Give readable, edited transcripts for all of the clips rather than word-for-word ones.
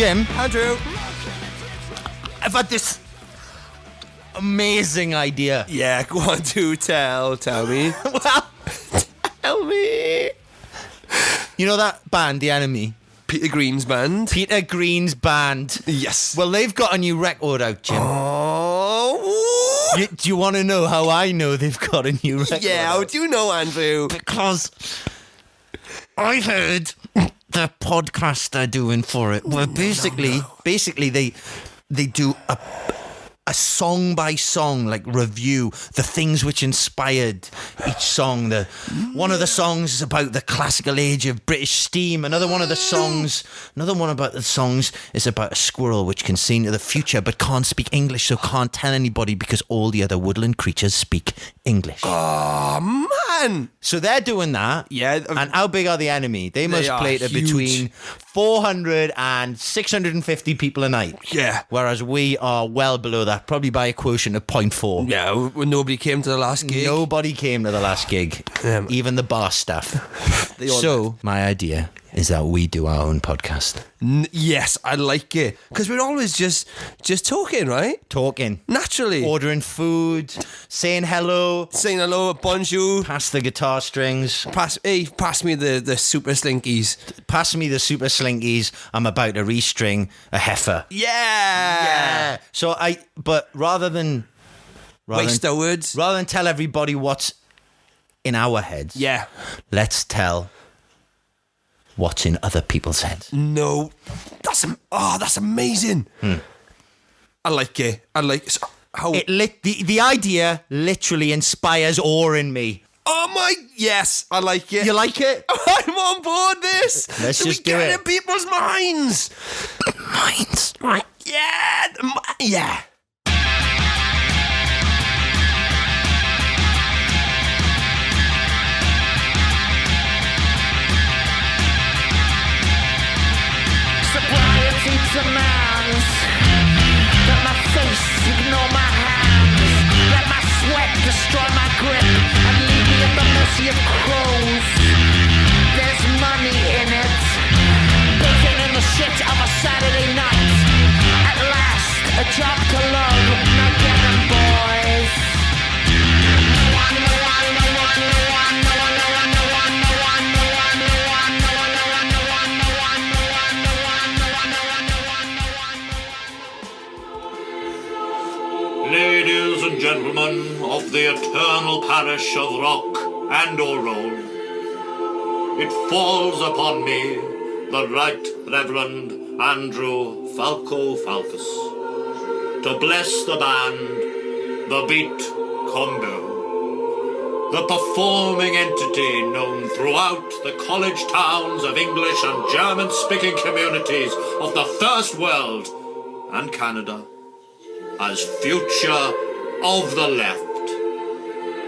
Jim. Andrew. I've had this amazing idea. Yeah, go on, do tell me. Well, Tell me. you know that band, The Enemy? Peter Green's band. Peter Green's band. Yes. Well, they've got a new record out, Jim. Oh. Do you want to know how I know they've got a new record Yeah, how out? do you know, Andrew? Because I heard the podcast they're doing for it, where basically they do a song by song like review the things which inspired each song. One of the songs is about the classical age of British steam. Another one about the songs is about a squirrel which can see into the future but can't speak English, so can't tell anybody because all the other woodland creatures speak English. Oh, man. So they're doing that. Yeah. And how big are The Enemy? They must play to huge. between 400 and 650 people a night. Yeah. Whereas we are well below that, probably by a quotient of 0.4. Yeah, when nobody came to the last gig. Nobody came to the last gig, even the bar staff. So my idea is that we do our own podcast. Yes, I like it. Because we're always just talking, right? Talking. Naturally. Ordering food, saying hello. Saying hello, bonjour. Pass the guitar strings. Pass me the super slinkies. Pass me the super slinkies. I'm about to restring a heifer. Yeah. So rather than waste our words. Rather than tell everybody what's in our heads. Yeah. Let's tell what's in other people's heads. No. That's amazing. I like it. How the idea literally inspires awe in me. Oh my, yes, I like it. You like it? I'm on board this. Let's just do get it. in people's minds. Right. Yeah. Sobriety demands that my face ignore my hands, let my sweat destroy my grip, and leave me at the mercy of crows. There's money in it, baking in the shit of a Saturday night. At last, a job to love, not get 'em, boys. Ladies and gentlemen of the eternal parish of rock and or roll, it falls upon me, the Right Reverend Andrew Falkous, to bless the band, the Beat Combo, the performing entity known throughout the college towns of English and German-speaking communities of the First World and Canada, as future of the left,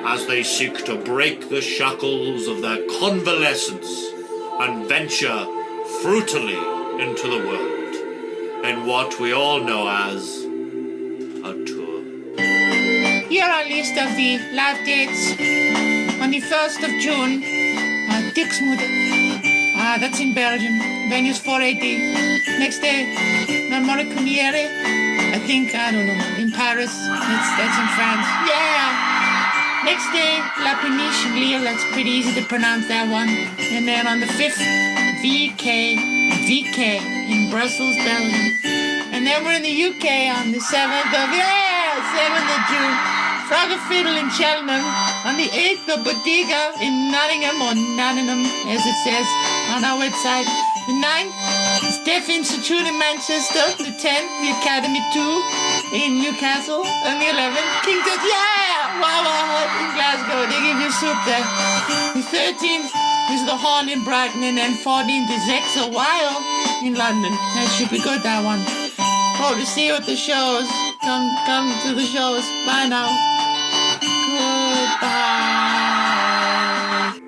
as they seek to break the shackles of their convalescence and venture fruitily into the world in what we all know as a tour. Here are a list of the live dates. On the 1st of June, Dixmude. That's in Belgium. Venue's 480. Next day, La Moriconiere. I think, I don't know, in Paris. That's in France. Yeah! Next day, La Peniche Lille. That's pretty easy to pronounce that one. And then on the 5th, VK in Brussels, Belgium. And then we're in the UK on the 7th of June. Frog Fiddle in Cheltenham. On the 8th, the Bodega in Nottingham, or Nottingham, as it says on our website. The 9th, Deaf Institute in Manchester. The 10th, the Academy 2 in Newcastle. And the 11th, King Tut, Wawa in Glasgow. They give you soup there. The 13th is the Hall in Brighton. And then 14th is Exo Wild in London. That should be good, that one. Hope to see you at the shows. Come to the shows. Bye now. Goodbye.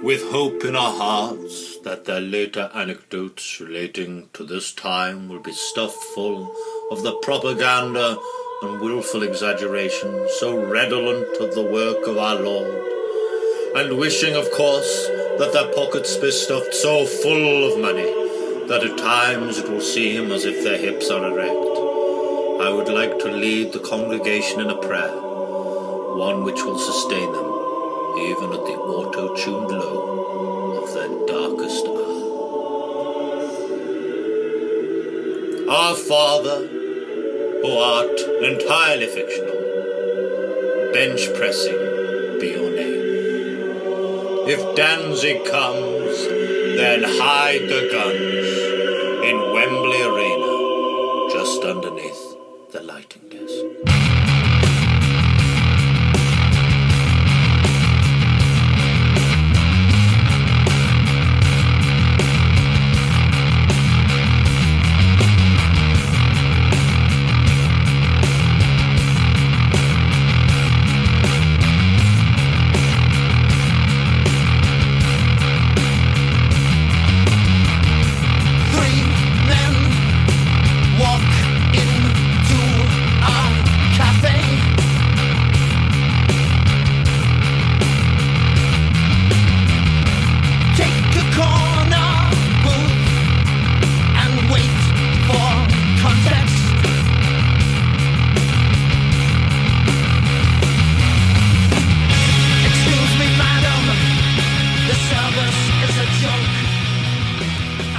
With hope in our hearts that their later anecdotes relating to this time will be stuffed full of the propaganda and willful exaggeration so redolent of the work of our Lord, and wishing, of course, that their pockets be stuffed so full of money that at times it will seem as if their hips are erect. I would like to lead the congregation in a prayer, one which will sustain them even at the auto-tuned low of their darkest hour. Our Father, who art entirely fictional, bench pressing be your name. If Danzig comes, then hide the guns in Wembley Arena, just underneath the lighting desk.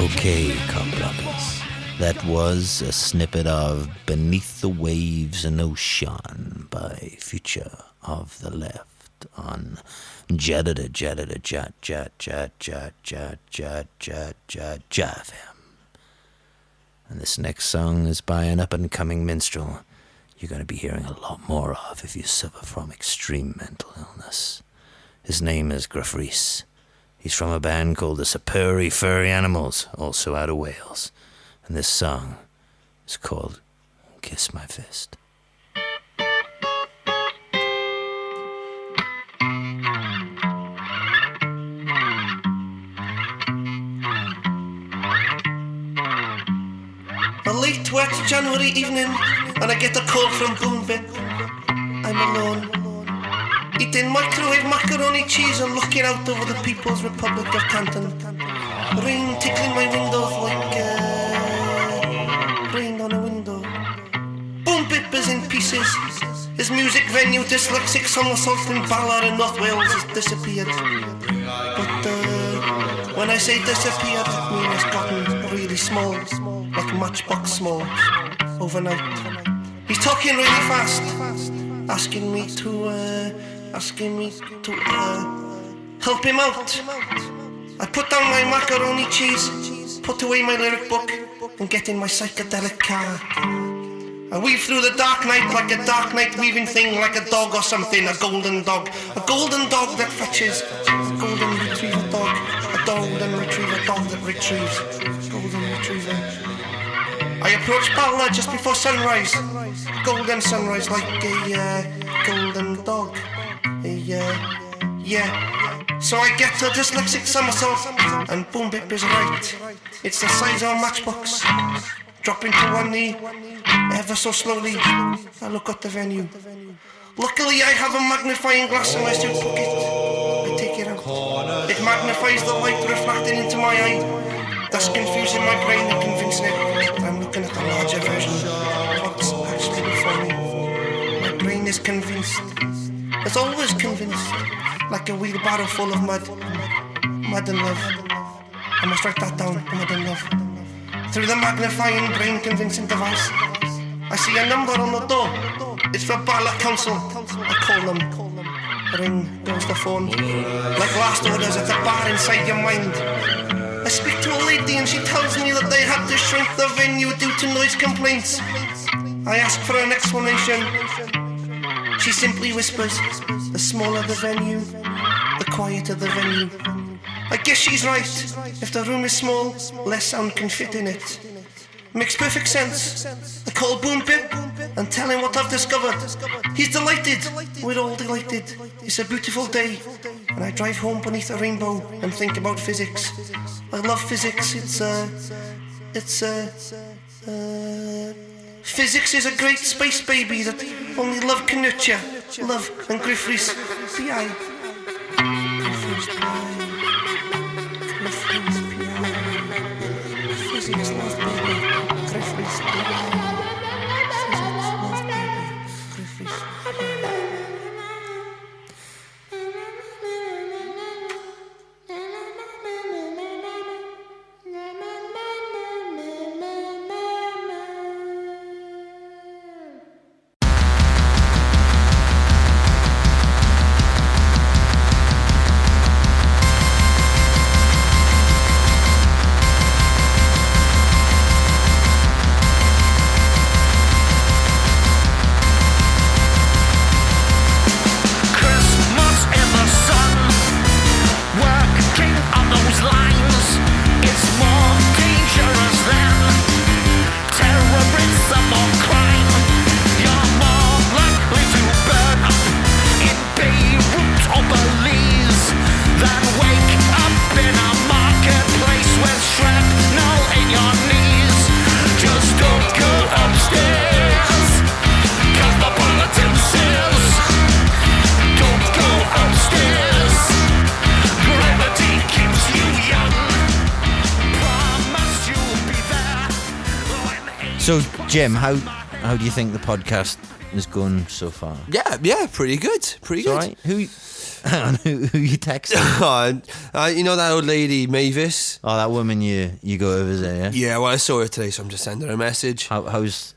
Okay, cockblockers. That was a snippet of Beneath the Waves and Ocean by Future of the Left on Jadada Jadada Jat Jat Jat Jat Jat Jat Jat Jat Jam. And this next song is by an up-and-coming minstrel you're going to be hearing a lot more of if you suffer from extreme mental illness. His name is Gruff Rhys. He's from a band called the Sapuri Furry Animals, also out of Wales. And this song is called Kiss My Fist. A late wet January evening, and I get a call from Boombip. I'm alone, eating microwave macaroni cheese and looking out over the People's Republic of Canton. Rain tickling my windows like rain on a window. Boombip is in pieces. His music venue, Dyslexic Somersault in Ballard in North Wales, has disappeared. But when I say disappeared, it means it's gotten really small, like Matchbox small, overnight. He's talking really fast, asking me to help him out. I put down my macaroni cheese, put away my lyric book, and get in my psychedelic car. I weave through the dark night like a dark night weaving thing, like a dog or something, a golden dog that fetches, a golden retriever dog, a golden retriever dog that retrieves, golden retriever. I approach Ballard just before sunrise, golden sunrise like a golden dog, So I get to Dyslexic Somersault, and Boombip is right. It's the size of a matchbox. Dropping to one knee, ever so slowly, I look at the venue. Luckily I have a magnifying glass in my suit pocket. I take it out. It magnifies the light reflected into my eye. That's confusing my brain and convincing it I'm looking at a larger version of what's actually before me. My brain is convinced. It's always convinced. Like a wheelbarrow full of mud. Mud and love. I must write that down, mud and love. Through the magnifying brain convincing device, I see a number on the door. It's for Bala Council. I call them. Ring goes the phone. Like last orders at the bar inside your mind. I speak to a lady and she tells me that they had to shrink the venue due to noise complaints. I ask for an explanation. She simply whispers, the smaller the venue, the quieter the venue. I guess she's right. If the room is small, less sound can fit in it. Makes perfect sense. I call Boombip and tell him what I've discovered. He's delighted. We're all delighted. It's a beautiful day, and I drive home beneath a rainbow and think about physics. I love physics. Physics is a great space baby that only love can nurture. Love and Gruff Rhys. P.I. Gruff Rhys, P.I. So, Jim, how do you think the podcast is going so far? Yeah, pretty good. Pretty good. All right. Who you texting? You know that old lady, Mavis? Oh, that woman you go over there, yeah? Yeah, well, I saw her today, so I'm just sending her a message. How's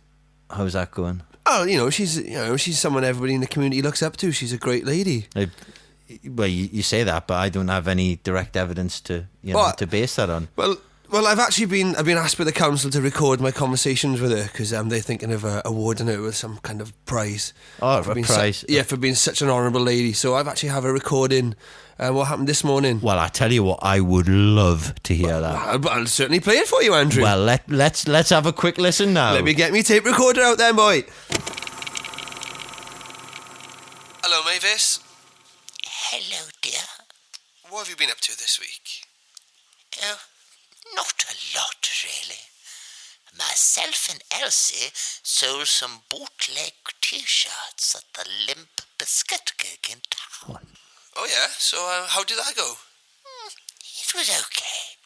that going? Oh, she's someone everybody in the community looks up to. She's a great lady. Well, you say that, but I don't have any direct evidence to to base that on. Well, I've been asked by the council to record my conversations with her because they're thinking of awarding her with some kind of prize. Oh, a prize? For being such an honourable lady. So I've actually have a recording. What happened this morning? Well, I tell you what, I would love to hear that. I'll certainly play it for you, Andrew. Well, let's have a quick listen now. Let me get me tape recorder out then, boy. Hello, Mavis. Hello, dear. What have you been up to this week? Oh, not a lot, really. Myself and Elsie sold some bootleg T-shirts at the Limp Biscuit gig in town. Oh, yeah? So how did that go? It was okay.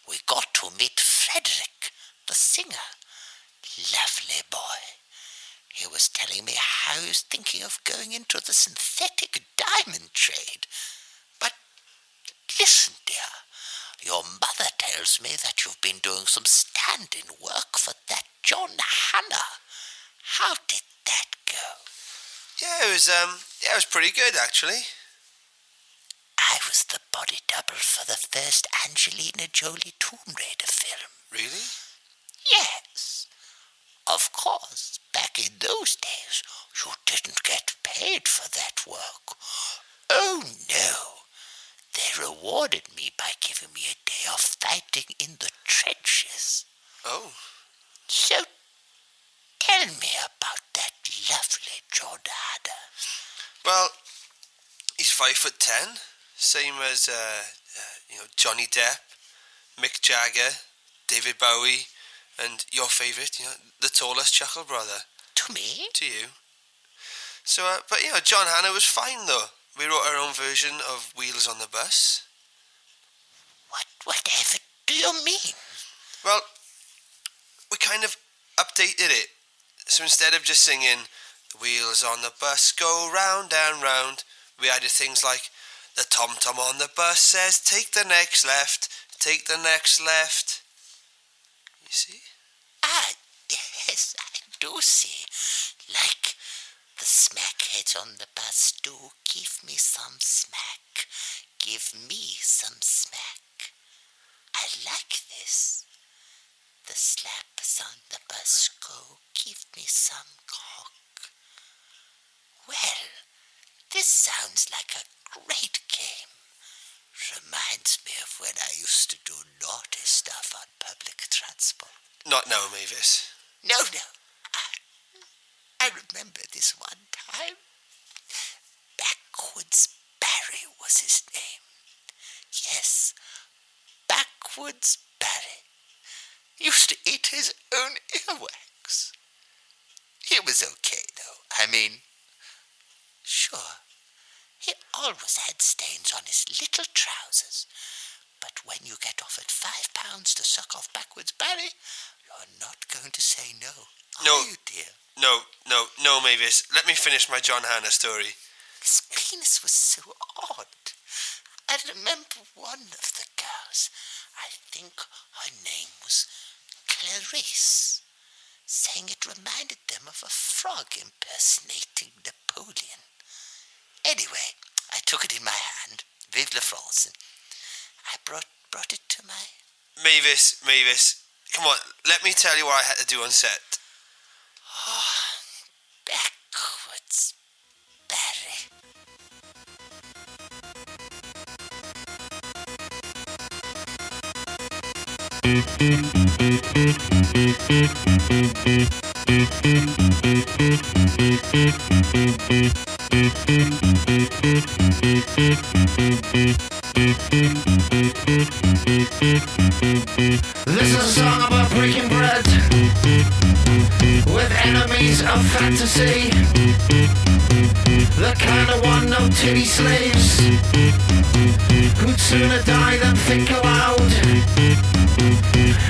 We got to meet Frederick, the singer. Lovely boy. He was telling me how he was thinking of going into the synthetic diamond trade. But listen, dear, your mother tells me that you've been doing some stand-in work for that John Hannah. How did that go? Yeah, it was pretty good, actually. I was the body double for the first Angelina Jolie Tomb Raider film. Really? Yes. Of course, back in those days, you didn't get paid for that work. Oh, no. They rewarded me by giving me a day of fighting in the trenches. Oh. So, tell me about that lovely John Hannah. Well, he's 5'10", same as Johnny Depp, Mick Jagger, David Bowie, and your favourite, the tallest Chuckle Brother. To me? To you. So, but John Hannah was fine though. We wrote our own version of Wheels on the Bus. Whatever do you mean? Well, we kind of updated it. So instead of just singing, the wheels on the bus go round and round, we added things like, the tom-tom on the bus says, take the next left, take the next left. You see? Ah, yes, I do see. Like, the smackheads on the bus do give me some smack. Give me some smack. I like this. The slappers on the bus go give me some cock. Well, this sounds like a great game. Reminds me of when I used to do naughty stuff on public transport. Not now, Mavis. No. I remember this one time. Backwoods Barry was his name. Yes, Backwoods Barry. Used to eat his own earwax. He was okay, though. I mean, sure, he always had stains on his little trousers. But when you get offered £5 to suck off Backwoods Barry, you're not going to say no, are you, dear? No, Mavis. Let me finish my John Hannah story. His penis was so odd. I remember one of the girls, I think her name was Clarice, saying it reminded them of a frog impersonating Napoleon. Anyway, I took it in my hand, Vive la France, and I brought it to my... Mavis, come on, let me tell you what I had to do on set. Oh, Backwoods Barry. This is a song about breaking bread with enemies of fantasy. The kind of one no titty slaves who'd sooner die than think aloud.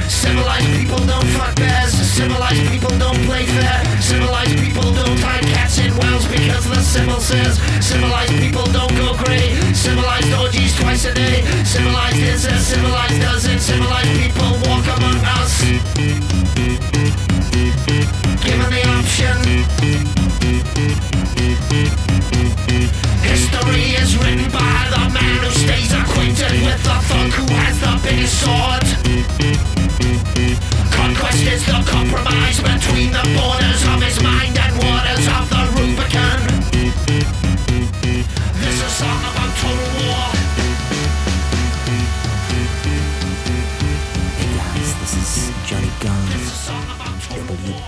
Civilized people don't fuck bears. Civilized people don't play fair. Civilized people don't hide cats in wells because the civil says. Civilized people don't go grey. Civilized orgies twice a day. Civilized is as civilized does it. Civilized people walk among us. Given the option, history is written by the man who stays acquainted with the thug who has the biggest sword. Conquest is the compromise between the borders of his mind and waters of the Rubicon. This is a song about total war. Hey guys, this is Johnny Guns. This is a song about total war.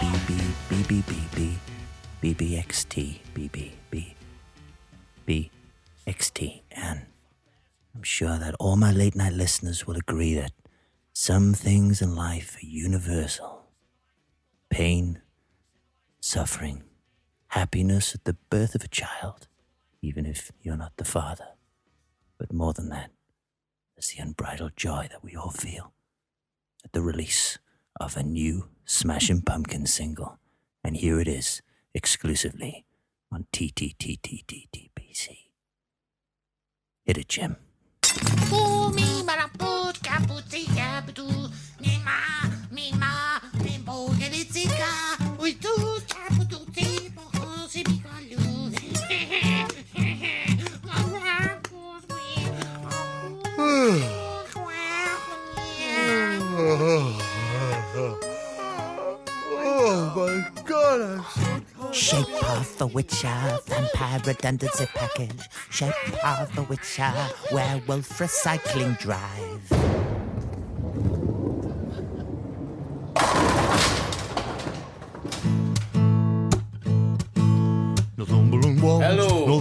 BBXT, and I'm sure that all my late night listeners will agree that some things in life are universal. Pain, suffering, happiness at the birth of a child, even if you're not the father. But more than that, there's the unbridled joy that we all feel at the release of a new Smashing Pumpkins single. And here it is, exclusively on TTTTTTBC. Hit it, Jim. Oh my God, I'm so tired. Shape of the Witcher, vampire redundancy package. Shape of the Witcher, werewolf recycling drive. Hello,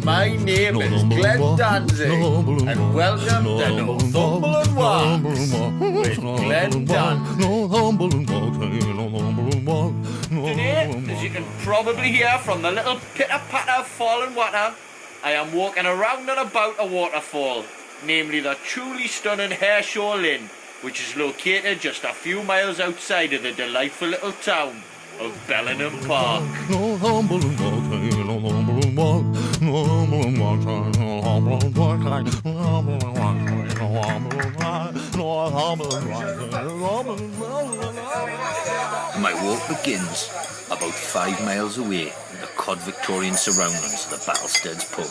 my name is Glenn Danzig, and welcome to Northumberland Walks with Glenn Danzig. Today, as you can probably hear from the little pitter-patter of falling water, I am walking around and about a waterfall, namely the truly stunning Hareshaw Linn, which is located just a few miles outside of the delightful little town of Bellingham Park. My walk begins about 5 miles away in the cod Victorian surroundings of the Battlesteads pub,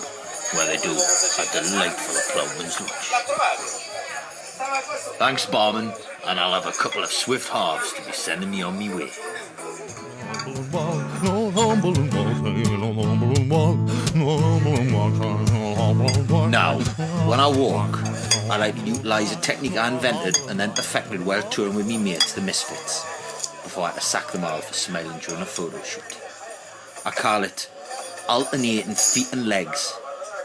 where they do a delightful ploughman's lunch. Thanks, barman, and I'll have a couple of swift halves to be sending me on me way. Now, when I walk, I like to utilise a technique I invented and then perfected while touring with me mates, the Misfits, before I had to sack them all for smiling during a photo shoot. I call it alternating feet and legs,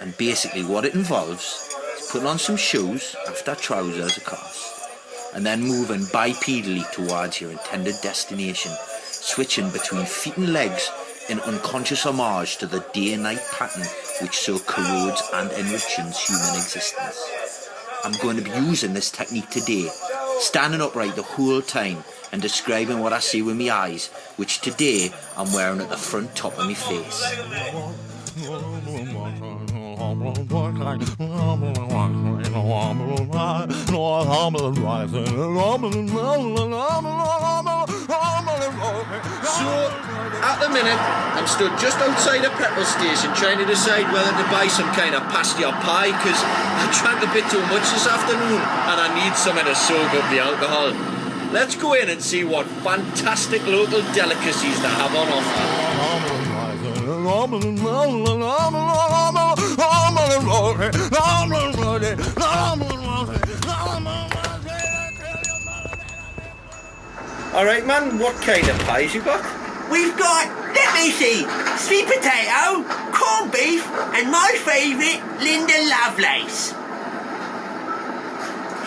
and basically what it involves is putting on some shoes after trousers, of course, and then moving bipedally towards your intended destination, switching between feet and legs in unconscious homage to the day-night pattern which so corrodes and enriches human existence. I'm going to be using this technique today, standing upright the whole time and describing what I see with my eyes, which today I'm wearing at the front top of my face. So, at the minute, I'm stood just outside a petrol station trying to decide whether to buy some kind of pasty or pie, because I drank a bit too much this afternoon and I need something to soak up the alcohol. Let's go in and see what fantastic local delicacies they have on offer. Alright man, what kind of pies you got? We've got, let me see, sweet potato, corned beef, and my favourite, Linda Lovelace.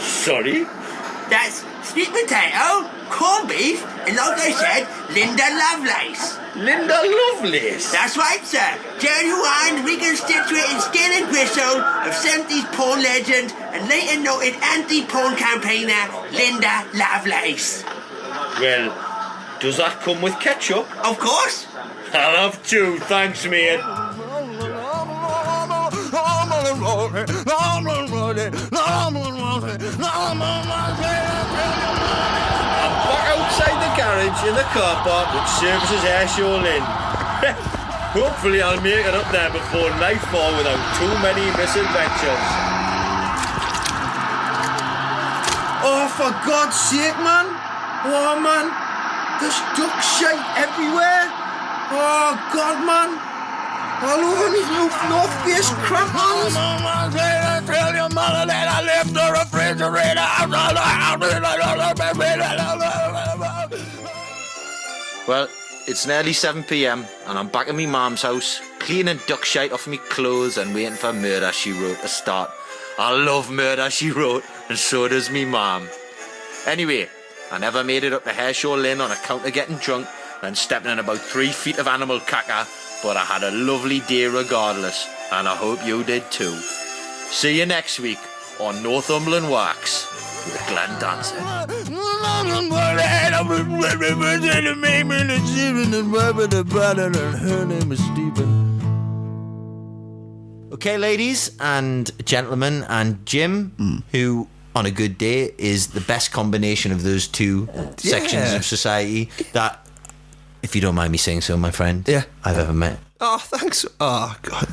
Sorry? That's sweet potato, corned beef, and like I said, Linda Lovelace. Linda Lovelace? That's right, sir. Genuine reconstituted skin and gristle of 70s porn legend and later noted anti-porn campaigner Linda Lovelace. Well, does that come with ketchup? Of course. I'll have two, thanks, mate. Outside the garage in the car park which services Airshow Lynn. Hopefully I'll make it up there before nightfall without too many misadventures. Oh, for God's sake, man. Oh, man. There's duck shite everywhere. Oh, God, man. All over me new North Face crampons. Tell your mother that I left the refrigerator. Well, it's nearly 7 p.m. and I'm back at me mum's house, cleaning duck shite off me clothes and waiting for Murder, She Wrote to start. I love Murder, She Wrote, and so does me mum. Anyway, I never made it up to Airshow Lynn on account of getting drunk and stepping in about 3 feet of animal caca, but I had a lovely day regardless, and I hope you did too. See you next week on Northumberland Wax with Glenn Danzig. Her name is Stephen. Okay, ladies and gentlemen, and Jim, who on a good day is the best combination of those two sections of society that, if you don't mind me saying so, my friend, I've ever met. Oh, thanks. Oh, God.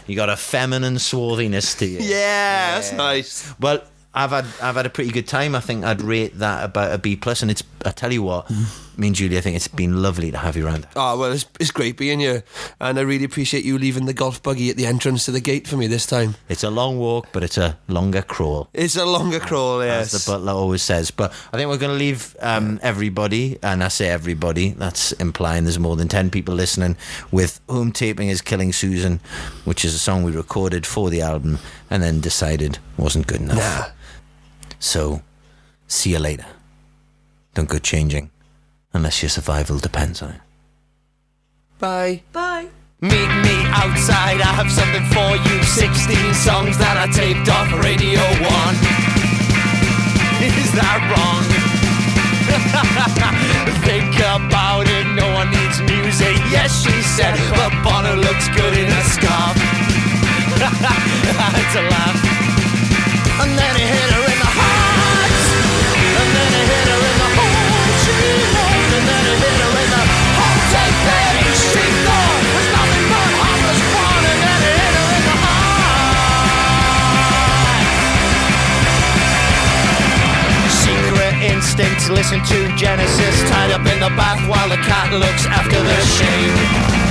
You got a feminine swarthiness to you. Yeah, that's nice. Well, I've had a pretty good time. I think I'd rate that about a B+, and it's, I tell you what, me and Julia, I think it's been lovely to have you around. Oh, well, it's great being here, and I really appreciate you leaving the golf buggy at the entrance to the gate for me this time. It's a long walk, but it's a longer crawl. It's a longer crawl, yes. As the butler always says. But I think we're going to leave everybody, and I say everybody, that's implying there's more than 10 people listening, with Home Taping is Killing Susan, which is a song we recorded for the album and then decided wasn't good enough. Nah. So, see you later. Don't go changing, unless your survival depends on it. Bye. Bye. Meet me outside, I have something for you. 16 songs that I taped off Radio 1. Is that wrong? Think about it, no one needs music. Yes, she said, but Bono looks good in a scarf. I had to laugh. And then he hit her in the heart. And then he hit her in the hole she knows. And then he hit her in the whole take thing. She thought was nothing but harmless fun. And then he hit her in the heart. Secret instincts, listen to Genesis. Tied up in the bath while the cat looks after the sheep.